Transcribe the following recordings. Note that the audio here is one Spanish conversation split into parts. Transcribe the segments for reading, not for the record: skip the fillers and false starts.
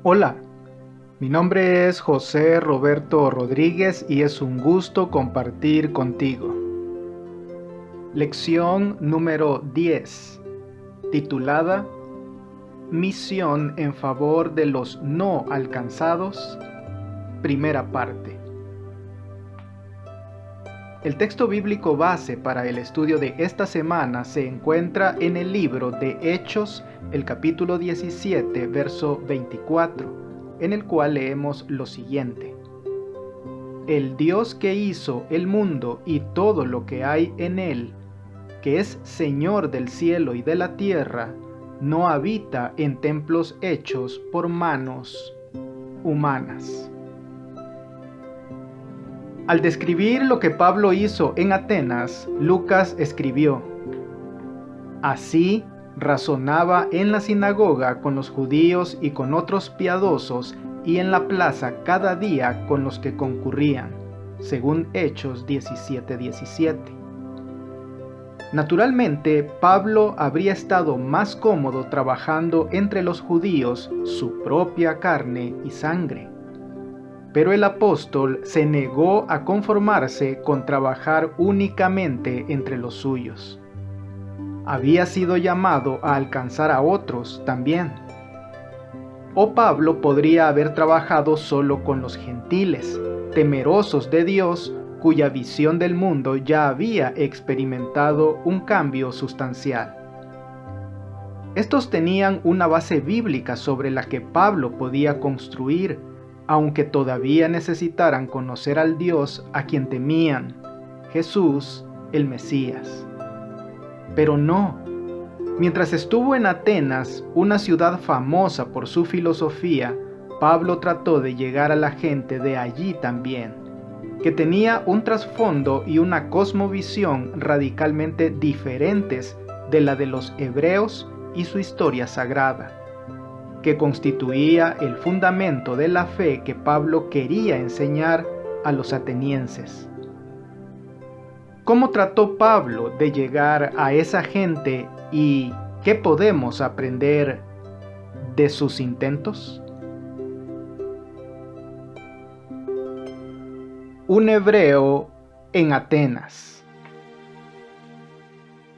Hola, mi nombre es José Roberto Rodríguez y es un gusto compartir contigo. Lección número 10, titulada Misión en favor de los no alcanzados, primera parte. El texto bíblico base para el estudio de esta semana se encuentra en el libro de Hechos, el capítulo 17, verso 24. En el cual leemos lo siguiente: El Dios que hizo el mundo y todo lo que hay en él, que es Señor del cielo y de la tierra, no habita en templos hechos por manos humanas. Al describir lo que Pablo hizo en Atenas, Lucas escribió: Así razonaba en la sinagoga con los judíos y con otros piadosos, y en la plaza cada día con los que concurrían, según Hechos 17:17. Naturalmente, Pablo habría estado más cómodo trabajando entre los judíos su propia carne y sangre. Pero el apóstol se negó a conformarse con trabajar únicamente entre los suyos. Había sido llamado a alcanzar a otros también. O Pablo podría haber trabajado solo con los gentiles, temerosos de Dios, cuya visión del mundo ya había experimentado un cambio sustancial. Estos tenían una base bíblica sobre la que Pablo podía construir, aunque todavía necesitaran conocer al Dios a quien temían, Jesús, el Mesías. Pero no. Mientras estuvo en Atenas, una ciudad famosa por su filosofía, Pablo trató de llegar a la gente de allí también, que tenía un trasfondo y una cosmovisión radicalmente diferentes de la de los hebreos y su historia sagrada, que constituía el fundamento de la fe que Pablo quería enseñar a los atenienses. ¿Cómo trató Pablo de llegar a esa gente y qué podemos aprender de sus intentos? Un hebreo en Atenas.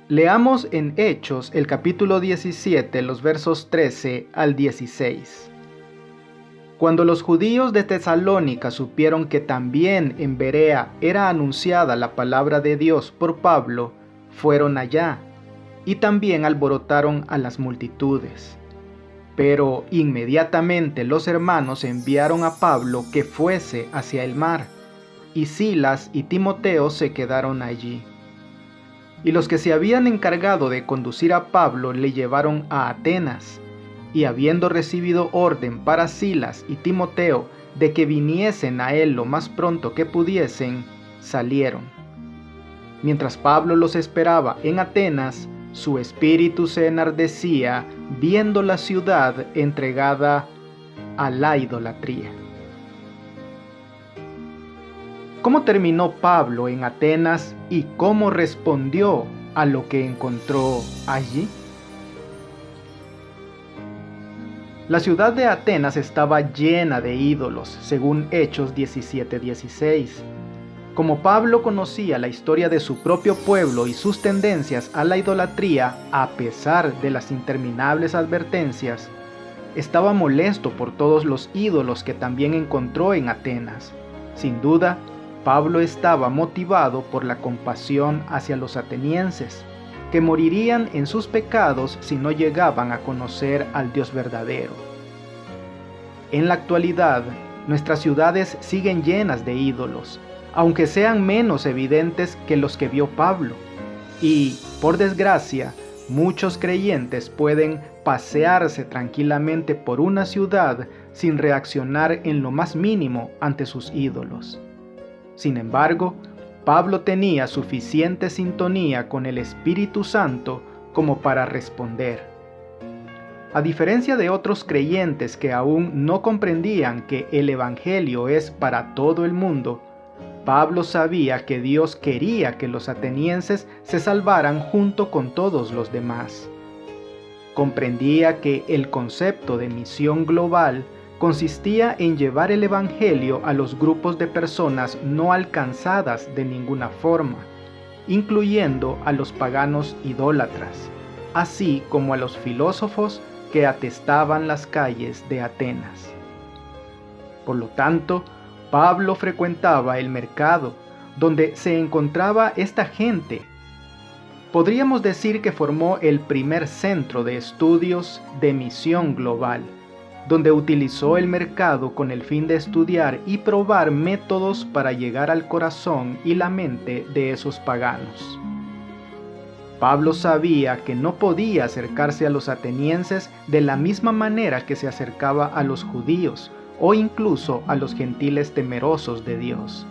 Leamos en Hechos el capítulo 17, los versos 13 al 16. Cuando los judíos de Tesalónica supieron que también en Berea era anunciada la palabra de Dios por Pablo, fueron allá, y también alborotaron a las multitudes. Pero inmediatamente los hermanos enviaron a Pablo que fuese hacia el mar, y Silas y Timoteo se quedaron allí. Y los que se habían encargado de conducir a Pablo le llevaron a Atenas, y habiendo recibido orden para Silas y Timoteo de que viniesen a él lo más pronto que pudiesen, salieron. Mientras Pablo los esperaba en Atenas, su espíritu se enardecía viendo la ciudad entregada a la idolatría. ¿Cómo terminó Pablo en Atenas y cómo respondió a lo que encontró allí? La ciudad de Atenas estaba llena de ídolos, según Hechos 17:16. Como Pablo conocía la historia de su propio pueblo y sus tendencias a la idolatría, a pesar de las interminables advertencias, estaba molesto por todos los ídolos que también encontró en Atenas. Sin duda, Pablo estaba motivado por la compasión hacia los atenienses, que morirían en sus pecados si no llegaban a conocer al Dios verdadero. En la actualidad, nuestras ciudades siguen llenas de ídolos, aunque sean menos evidentes que los que vio Pablo. Y, por desgracia, muchos creyentes pueden pasearse tranquilamente por una ciudad sin reaccionar en lo más mínimo ante sus ídolos. Sin embargo, Pablo tenía suficiente sintonía con el Espíritu Santo como para responder. A diferencia de otros creyentes que aún no comprendían que el Evangelio es para todo el mundo, Pablo sabía que Dios quería que los atenienses se salvaran junto con todos los demás. Comprendía que el concepto de misión global consistía en llevar el Evangelio a los grupos de personas no alcanzadas de ninguna forma, incluyendo a los paganos idólatras, así como a los filósofos que atestaban las calles de Atenas. Por lo tanto, Pablo frecuentaba el mercado, donde se encontraba esta gente. Podríamos decir que formó el primer centro de estudios de misión global, donde utilizó el mercado con el fin de estudiar y probar métodos para llegar al corazón y la mente de esos paganos. Pablo sabía que no podía acercarse a los atenienses de la misma manera que se acercaba a los judíos o incluso a los gentiles temerosos de Dios.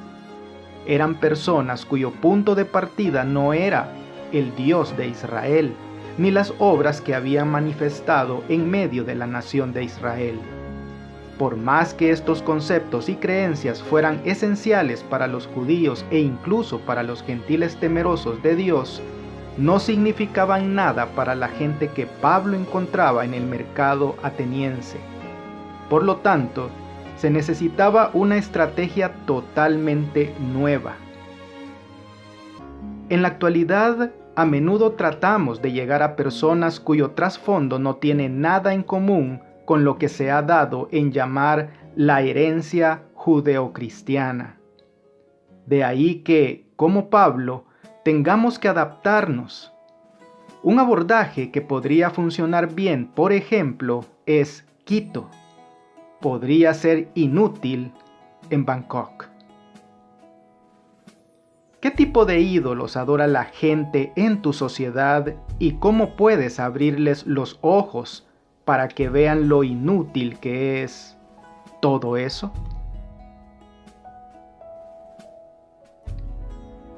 Eran personas cuyo punto de partida no era el Dios de Israel, ni las obras que habían manifestado en medio de la nación de Israel. Por más que estos conceptos y creencias fueran esenciales para los judíos e incluso para los gentiles temerosos de Dios, no significaban nada para la gente que Pablo encontraba en el mercado ateniense. Por lo tanto, se necesitaba una estrategia totalmente nueva. En la actualidad, a menudo tratamos de llegar a personas cuyo trasfondo no tiene nada en común con lo que se ha dado en llamar la herencia judeocristiana. De ahí que, como Pablo, tengamos que adaptarnos. Un abordaje que podría funcionar bien, por ejemplo, es Quito. Podría ser inútil en Bangkok. ¿Qué tipo de ídolos adora la gente en tu sociedad y cómo puedes abrirles los ojos para que vean lo inútil que es todo eso?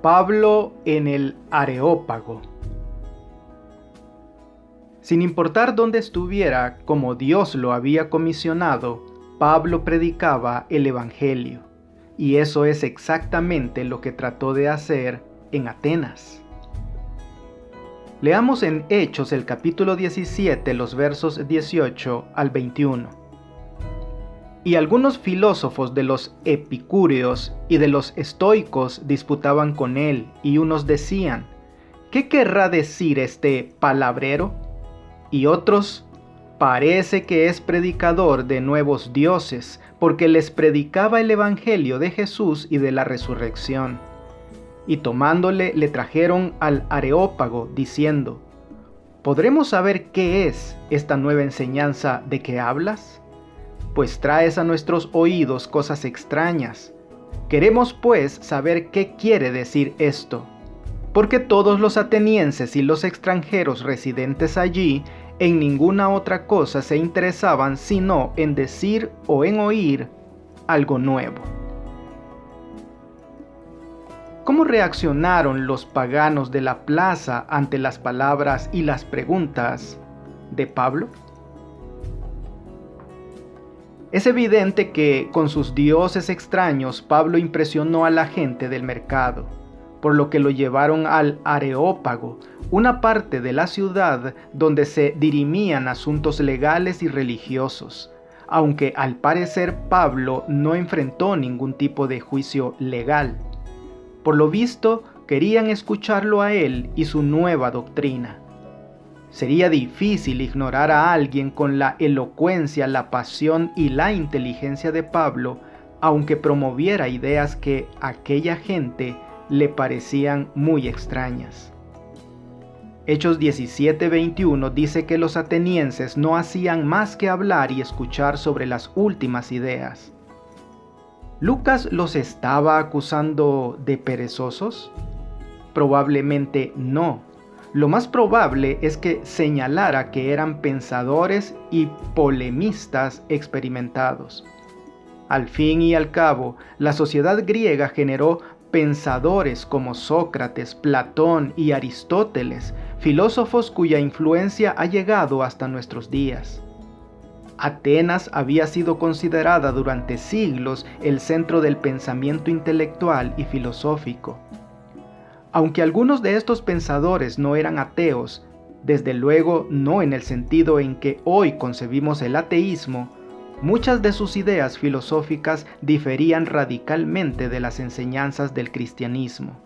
Pablo en el Areópago. Sin importar dónde estuviera, como Dios lo había comisionado, Pablo predicaba el Evangelio. Y eso es exactamente lo que trató de hacer en Atenas. Leamos en Hechos el capítulo 17, los versos 18 al 21. Y algunos filósofos de los epicúreos y de los estoicos disputaban con él, y unos decían: ¿qué querrá decir este palabrero? Y otros: parece que es predicador de nuevos dioses, porque les predicaba el evangelio de Jesús y de la resurrección. Y tomándole le trajeron al Areópago, diciendo: ¿podremos saber qué es esta nueva enseñanza de que hablas? Pues traes a nuestros oídos cosas extrañas. Queremos pues saber qué quiere decir esto, porque todos los atenienses y los extranjeros residentes allí en ninguna otra cosa se interesaban sino en decir o en oír algo nuevo. ¿Cómo reaccionaron los paganos de la plaza ante las palabras y las preguntas de Pablo? Es evidente que con sus dioses extraños Pablo impresionó a la gente del mercado, por lo que lo llevaron al Areópago, una parte de la ciudad donde se dirimían asuntos legales y religiosos, aunque al parecer Pablo no enfrentó ningún tipo de juicio legal. Por lo visto, querían escucharlo a él y su nueva doctrina. Sería difícil ignorar a alguien con la elocuencia, la pasión y la inteligencia de Pablo, aunque promoviera ideas que a aquella gente le parecían muy extrañas. Hechos 17:21 dice que los atenienses no hacían más que hablar y escuchar sobre las últimas ideas. ¿Lucas los estaba acusando de perezosos? Probablemente no. Lo más probable es que señalara que eran pensadores y polemistas experimentados. Al fin y al cabo, la sociedad griega generó pensadores como Sócrates, Platón y Aristóteles, filósofos cuya influencia ha llegado hasta nuestros días. Atenas había sido considerada durante siglos el centro del pensamiento intelectual y filosófico. Aunque algunos de estos pensadores no eran ateos, desde luego no en el sentido en que hoy concebimos el ateísmo, Muchas de sus ideas filosóficas diferían radicalmente de las enseñanzas del cristianismo.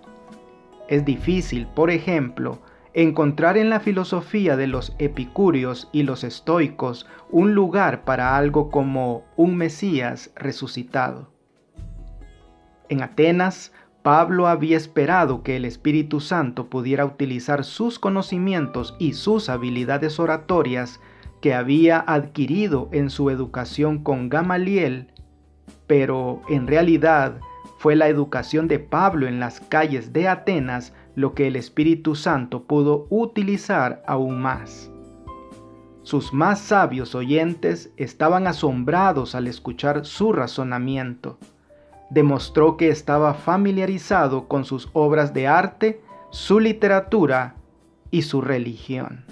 Es difícil, por ejemplo, encontrar en la filosofía de los epicúreos y los estoicos un lugar para algo como un Mesías resucitado. En Atenas, Pablo había esperado que el Espíritu Santo pudiera utilizar sus conocimientos y sus habilidades oratorias que había adquirido en su educación con Gamaliel, pero en realidad fue la educación de Pablo en las calles de Atenas lo que el Espíritu Santo pudo utilizar aún más. Sus más sabios oyentes estaban asombrados al escuchar su razonamiento. Demostró que estaba familiarizado con sus obras de arte, su literatura y su religión.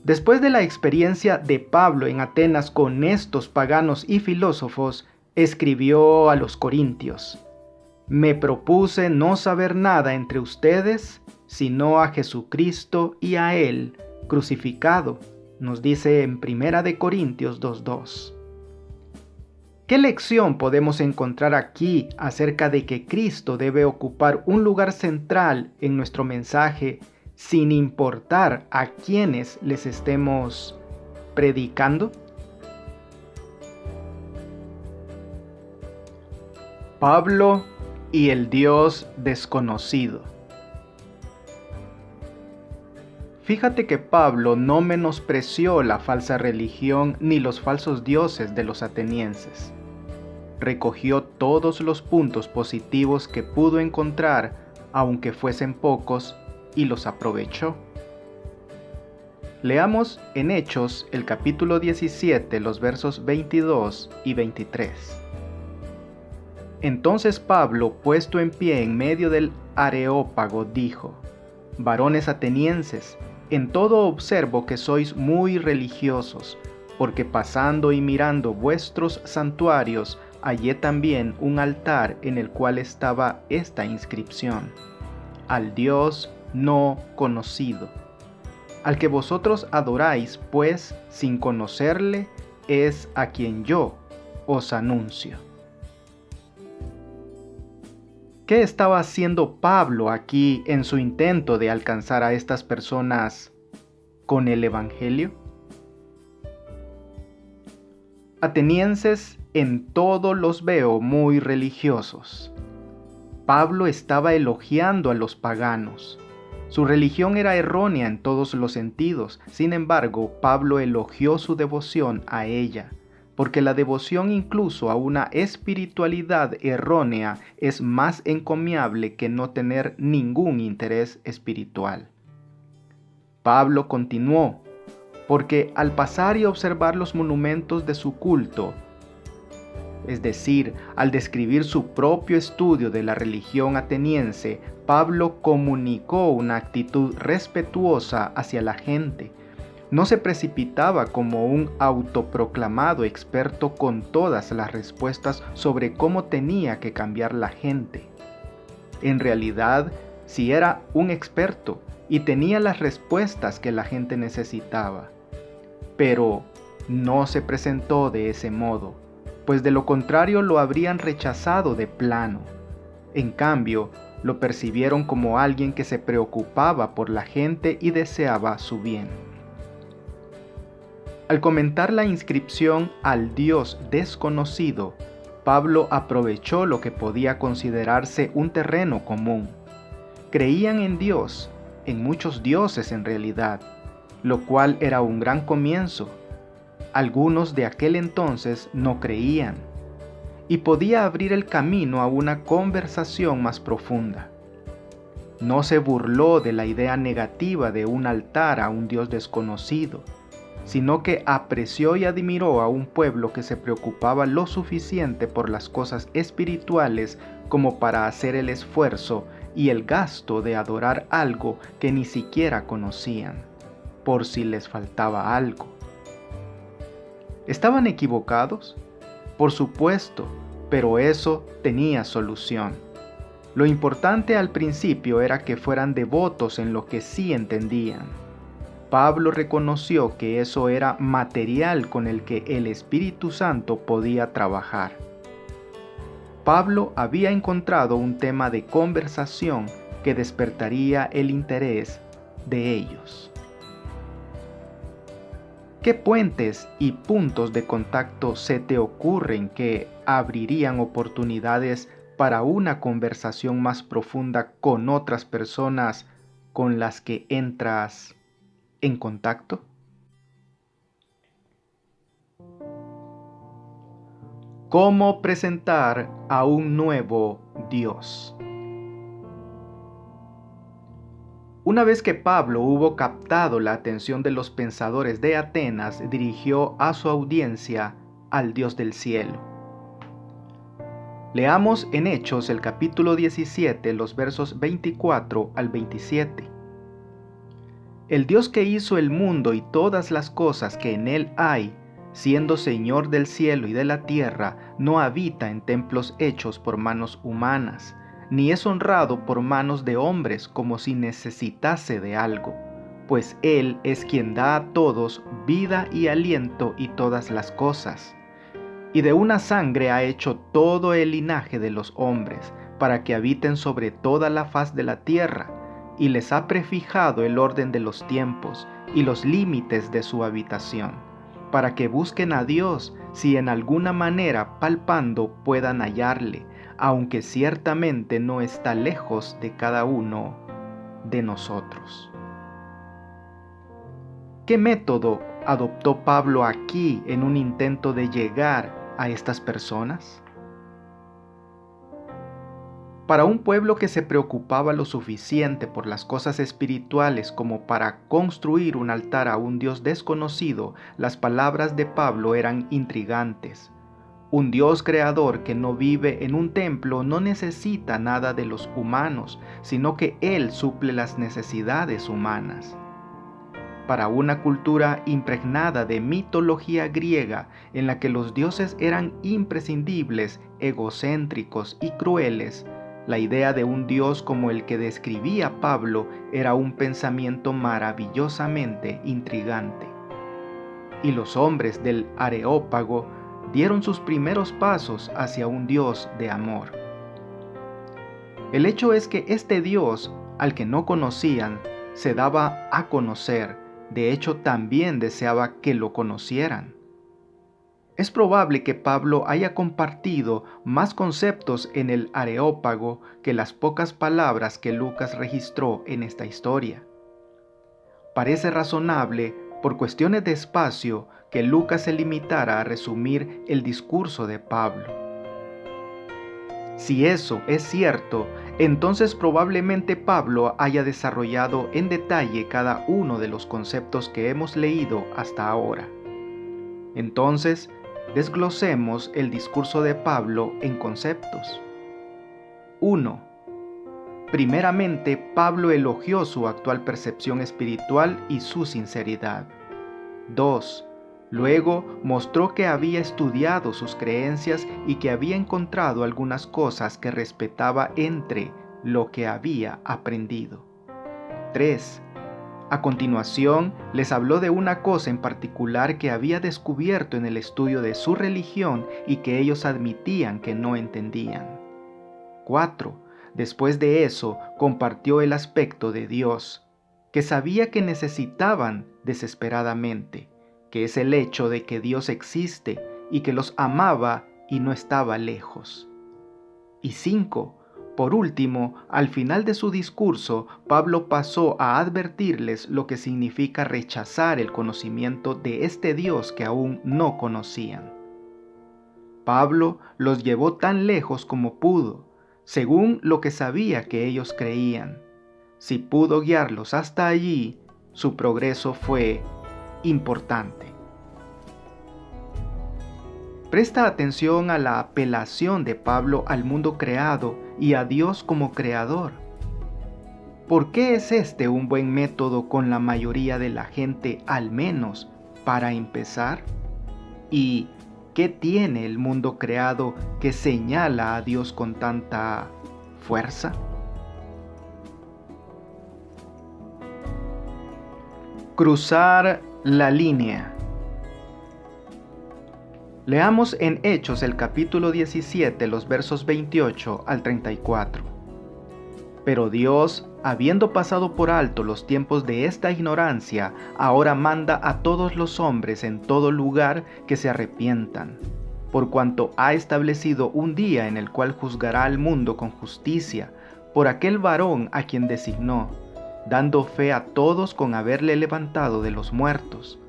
Después de la experiencia de Pablo en Atenas con estos paganos y filósofos, escribió a los corintios: «Me propuse no saber nada entre ustedes, sino a Jesucristo y a Él crucificado», nos dice en 1 Corintios 2:2. ¿Qué lección podemos encontrar aquí acerca de que Cristo debe ocupar un lugar central en nuestro mensaje sin importar a quienes les estemos predicando? Pablo y el Dios desconocido. Fíjate que Pablo no menospreció la falsa religión ni los falsos dioses de los atenienses. Recogió todos los puntos positivos que pudo encontrar, aunque fuesen pocos, y los aprovechó. Leamos en Hechos el capítulo 17, los versos 22 y 23. Entonces Pablo, puesto en pie en medio del Areópago, dijo: «Varones atenienses, en todo observo que sois muy religiosos, porque pasando y mirando vuestros santuarios, hallé también un altar en el cual estaba esta inscripción: al Dios no conocido. Al que vosotros adoráis, pues, sin conocerle, es a quien yo os anuncio». ¿Qué estaba haciendo Pablo aquí en su intento de alcanzar a estas personas con el Evangelio? Atenienses, en todo los veo muy religiosos. Pablo estaba elogiando a los paganos. Su religión era errónea en todos los sentidos. Sin embargo, Pablo elogió su devoción a ella, porque la devoción incluso a una espiritualidad errónea es más encomiable que no tener ningún interés espiritual. Pablo continuó: «Porque al pasar y observar los monumentos de su culto», es decir, al describir su propio estudio de la religión ateniense, Pablo comunicó una actitud respetuosa hacia la gente. No se precipitaba como un autoproclamado experto con todas las respuestas sobre cómo tenía que cambiar la gente. En realidad, sí era un experto y tenía las respuestas que la gente necesitaba. Pero no se presentó de ese modo, pues de lo contrario lo habrían rechazado de plano. En cambio, lo percibieron como alguien que se preocupaba por la gente y deseaba su bien. Al comentar la inscripción al Dios desconocido, Pablo aprovechó lo que podía considerarse un terreno común. Creían en Dios, en muchos dioses en realidad, lo cual era un gran comienzo. Algunos de aquel entonces no creían, y podía abrir el camino a una conversación más profunda. No se burló de la idea negativa de un altar a un Dios desconocido, sino que apreció y admiró a un pueblo que se preocupaba lo suficiente por las cosas espirituales como para hacer el esfuerzo y el gasto de adorar algo que ni siquiera conocían, por si les faltaba algo. ¿Estaban equivocados? Por supuesto, pero eso tenía solución. Lo importante al principio era que fueran devotos en lo que sí entendían. Pablo reconoció que eso era material con el que el Espíritu Santo podía trabajar. Pablo había encontrado un tema de conversación que despertaría el interés de ellos. ¿Qué puentes y puntos de contacto se te ocurren que abrirían oportunidades para una conversación más profunda con otras personas con las que entras en contacto? ¿Cómo presentar a un nuevo Dios? Una vez que Pablo hubo captado la atención de los pensadores de Atenas, dirigió a su audiencia al Dios del cielo. Leamos en Hechos el capítulo 17, los versos 24 al 27. El Dios que hizo el mundo y todas las cosas que en él hay, siendo Señor del cielo y de la tierra, no habita en templos hechos por manos humanas, ni es honrado por manos de hombres como si necesitase de algo, pues Él es quien da a todos vida y aliento y todas las cosas. Y de una sangre ha hecho todo el linaje de los hombres, para que habiten sobre toda la faz de la tierra, y les ha prefijado el orden de los tiempos y los límites de su habitación, para que busquen a Dios, si en alguna manera palpando puedan hallarle, aunque ciertamente no está lejos de cada uno de nosotros. ¿Qué método adoptó Pablo aquí en un intento de llegar a estas personas? Para un pueblo que se preocupaba lo suficiente por las cosas espirituales como para construir un altar a un Dios desconocido, las palabras de Pablo eran intrigantes. Un Dios creador que no vive en un templo no necesita nada de los humanos, sino que Él suple las necesidades humanas. Para una cultura impregnada de mitología griega en la que los dioses eran imprescindibles, egocéntricos y crueles, la idea de un Dios como el que describía Pablo era un pensamiento maravillosamente intrigante. Y los hombres del Areópago dieron sus primeros pasos hacia un Dios de amor. El hecho es que este Dios, al que no conocían, se daba a conocer. De hecho, también deseaba que lo conocieran. Es probable que Pablo haya compartido más conceptos en el Areópago que las pocas palabras que Lucas registró en esta historia. Parece razonable, por cuestiones de espacio, que Lucas se limitara a resumir el discurso de Pablo. Si eso es cierto, entonces probablemente Pablo haya desarrollado en detalle cada uno de los conceptos que hemos leído hasta ahora. Entonces, desglosemos el discurso de Pablo en conceptos. 1. Primeramente, Pablo elogió su actual percepción espiritual y su sinceridad. 2. Luego mostró que había estudiado sus creencias y que había encontrado algunas cosas que respetaba entre lo que había aprendido. 3. A continuación, les habló de una cosa en particular que había descubierto en el estudio de su religión y que ellos admitían que no entendían. 4. Después de eso, compartió el aspecto de Dios, que sabía que necesitaban desesperadamente, que es el hecho de que Dios existe y que los amaba y no estaba lejos. Y 5. Por último, al final de su discurso, Pablo pasó a advertirles lo que significa rechazar el conocimiento de este Dios que aún no conocían. Pablo los llevó tan lejos como pudo, según lo que sabía que ellos creían. Si pudo guiarlos hasta allí, su progreso fue importante. Presta atención a la apelación de Pablo al mundo creado y a Dios como creador. ¿Por qué es este un buen método con la mayoría de la gente, al menos para empezar? ¿Y qué tiene el mundo creado que señala a Dios con tanta fuerza? Cruzar la línea. Leamos en Hechos el capítulo 17, los versos 28 al 34. Pero Dios, habiendo pasado por alto los tiempos de esta ignorancia, ahora manda a todos los hombres en todo lugar que se arrepientan, por cuanto ha establecido un día en el cual juzgará al mundo con justicia, por aquel varón a quien designó, dando fe a todos con haberle levantado de los muertos.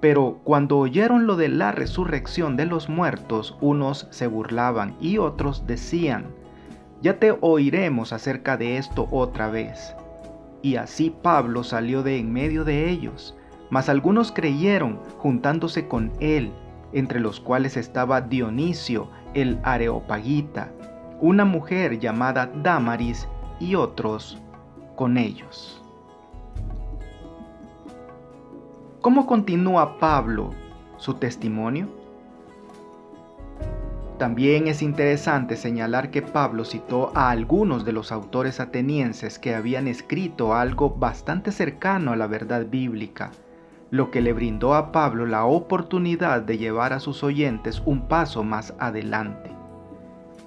Pero cuando oyeron lo de la resurrección de los muertos, unos se burlaban y otros decían: ya te oiremos acerca de esto otra vez. Y así Pablo salió de en medio de ellos, mas algunos creyeron, juntándose con él, entre los cuales estaba Dionisio el Areopagita, una mujer llamada Dámaris, y otros con ellos. ¿Cómo continúa Pablo su testimonio? También es interesante señalar que Pablo citó a algunos de los autores atenienses que habían escrito algo bastante cercano a la verdad bíblica, lo que le brindó a Pablo la oportunidad de llevar a sus oyentes un paso más adelante.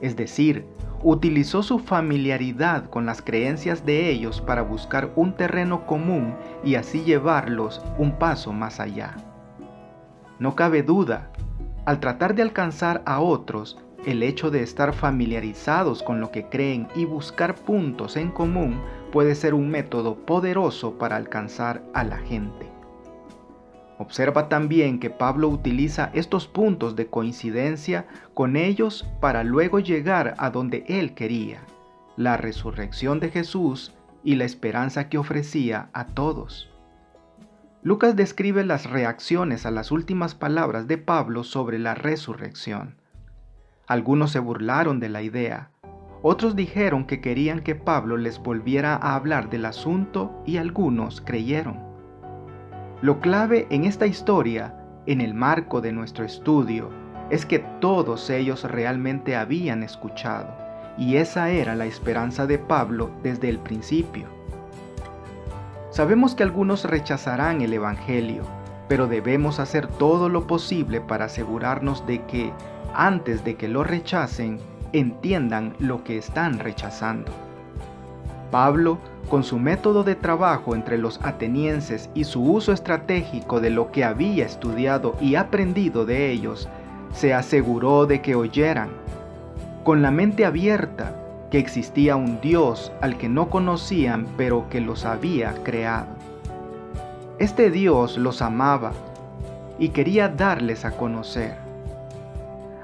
Es decir, utilizó su familiaridad con las creencias de ellos para buscar un terreno común y así llevarlos un paso más allá. No cabe duda, al tratar de alcanzar a otros, el hecho de estar familiarizados con lo que creen y buscar puntos en común puede ser un método poderoso para alcanzar a la gente. Observa también que Pablo utiliza estos puntos de coincidencia con ellos para luego llegar a donde él quería, la resurrección de Jesús y la esperanza que ofrecía a todos. Lucas describe las reacciones a las últimas palabras de Pablo sobre la resurrección. Algunos se burlaron de la idea, otros dijeron que querían que Pablo les volviera a hablar del asunto y algunos creyeron. Lo clave en esta historia, en el marco de nuestro estudio, es que todos ellos realmente habían escuchado, y esa era la esperanza de Pablo desde el principio. Sabemos que algunos rechazarán el Evangelio, pero debemos hacer todo lo posible para asegurarnos de que, antes de que lo rechacen, entiendan lo que están rechazando. Pablo, con su método de trabajo entre los atenienses y su uso estratégico de lo que había estudiado y aprendido de ellos, se aseguró de que oyeran, con la mente abierta, que existía un Dios al que no conocían pero que los había creado. Este Dios los amaba y quería darles a conocer.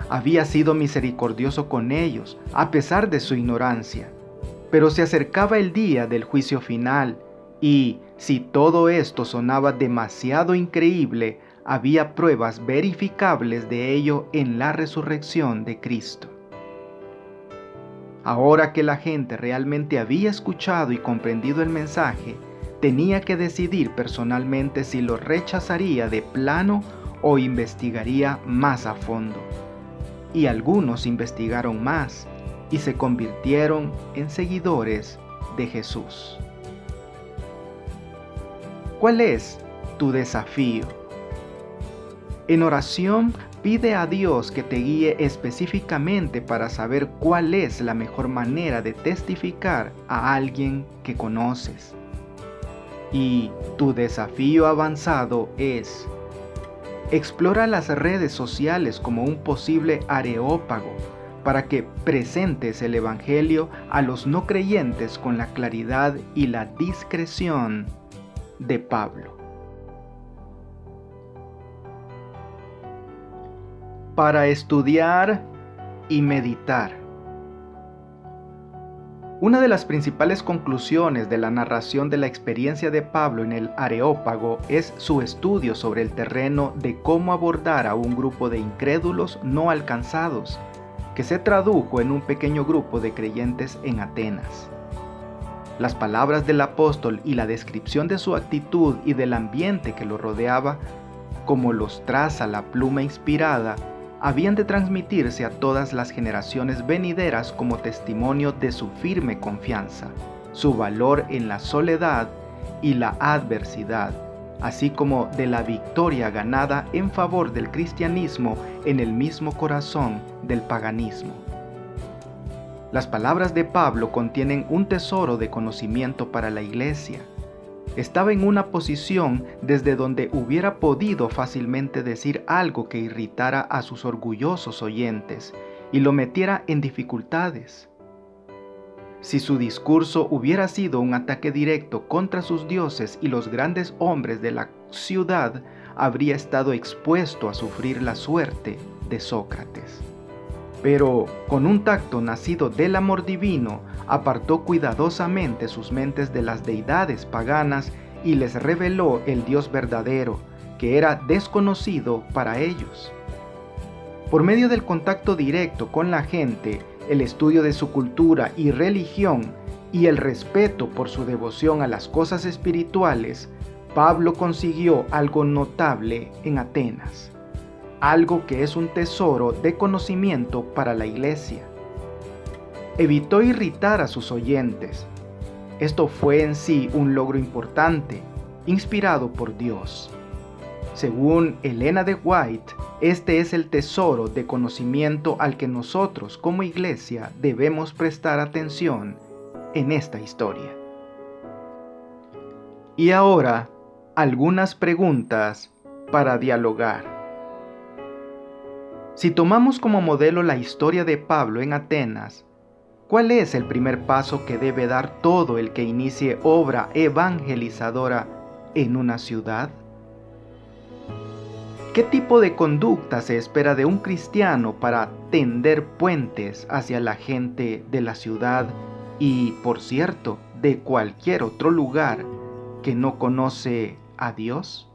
Había sido misericordioso con ellos a pesar de su ignorancia. Pero se acercaba el día del juicio final y, si todo esto sonaba demasiado increíble, había pruebas verificables de ello en la resurrección de Cristo. Ahora que la gente realmente había escuchado y comprendido el mensaje, tenía que decidir personalmente si lo rechazaría de plano o investigaría más a fondo. Y algunos investigaron más y se convirtieron en seguidores de Jesús. ¿Cuál es tu desafío? En oración, pide a Dios que te guíe específicamente para saber cuál es la mejor manera de testificar a alguien que conoces. Y tu desafío avanzado es: explora las redes sociales como un posible areópago para que presentes el Evangelio a los no creyentes con la claridad y la discreción de Pablo. Para estudiar y meditar. Una de las principales conclusiones de la narración de la experiencia de Pablo en el Areópago es su estudio sobre el terreno de cómo abordar a un grupo de incrédulos no alcanzados, que se tradujo en un pequeño grupo de creyentes en Atenas. Las palabras del apóstol y la descripción de su actitud y del ambiente que lo rodeaba, como los traza la pluma inspirada, habían de transmitirse a todas las generaciones venideras como testimonio de su firme confianza, su valor en la soledad y la adversidad, así como de la victoria ganada en favor del cristianismo en el mismo corazón del paganismo. Las palabras de Pablo contienen un tesoro de conocimiento para la iglesia. Estaba en una posición desde donde hubiera podido fácilmente decir algo que irritara a sus orgullosos oyentes y lo metiera en dificultades. Si su discurso hubiera sido un ataque directo contra sus dioses y los grandes hombres de la ciudad, habría estado expuesto a sufrir la suerte de Sócrates. Pero, con un tacto nacido del amor divino, apartó cuidadosamente sus mentes de las deidades paganas y les reveló el Dios verdadero, que era desconocido para ellos. Por medio del contacto directo con la gente, el estudio de su cultura y religión y el respeto por su devoción a las cosas espirituales, Pablo consiguió algo notable en Atenas, algo que es un tesoro de conocimiento para la iglesia. Evitó irritar a sus oyentes. Esto fue en sí un logro importante, inspirado por Dios. Según Elena de White, este es el tesoro de conocimiento al que nosotros como iglesia debemos prestar atención en esta historia. Y ahora, algunas preguntas para dialogar. Si tomamos como modelo la historia de Pablo en Atenas, ¿cuál es el primer paso que debe dar todo el que inicie obra evangelizadora en una ciudad? ¿Qué tipo de conducta se espera de un cristiano para tender puentes hacia la gente de la ciudad y, por cierto, de cualquier otro lugar que no conoce a Dios?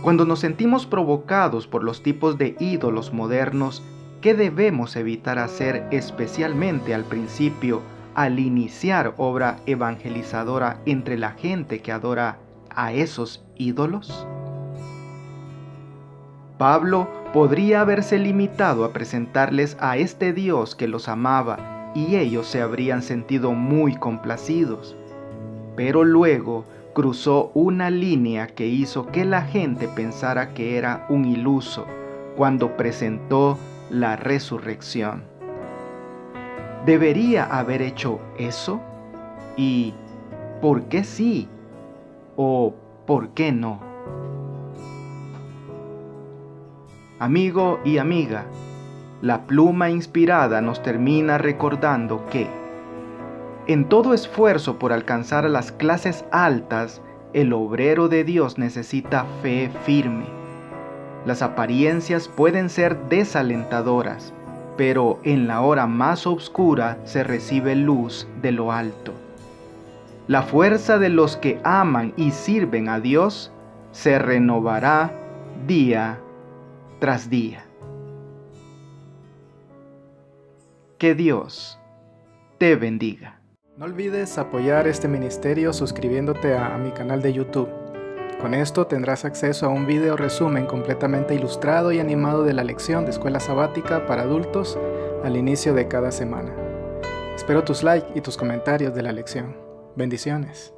Cuando nos sentimos provocados por los tipos de ídolos modernos, ¿qué debemos evitar hacer especialmente al principio al iniciar obra evangelizadora entre la gente que adora a esos ídolos? Pablo podría haberse limitado a presentarles a este Dios que los amaba y ellos se habrían sentido muy complacidos. Pero luego cruzó una línea que hizo que la gente pensara que era un iluso cuando presentó la resurrección. ¿Debería haber hecho eso? ¿Y por qué sí? ¿O por qué no? Amigo y amiga, la pluma inspirada nos termina recordando que en todo esfuerzo por alcanzar a las clases altas, el obrero de Dios necesita fe firme. Las apariencias pueden ser desalentadoras, pero en la hora más oscura se recibe luz de lo alto. La fuerza de los que aman y sirven a Dios se renovará día tras día. Que Dios te bendiga. No olvides apoyar este ministerio suscribiéndote a mi canal de YouTube. Con esto tendrás acceso a un video resumen completamente ilustrado y animado de la lección de escuela sabática para adultos al inicio de cada semana. Espero tus likes y tus comentarios de la lección. Bendiciones.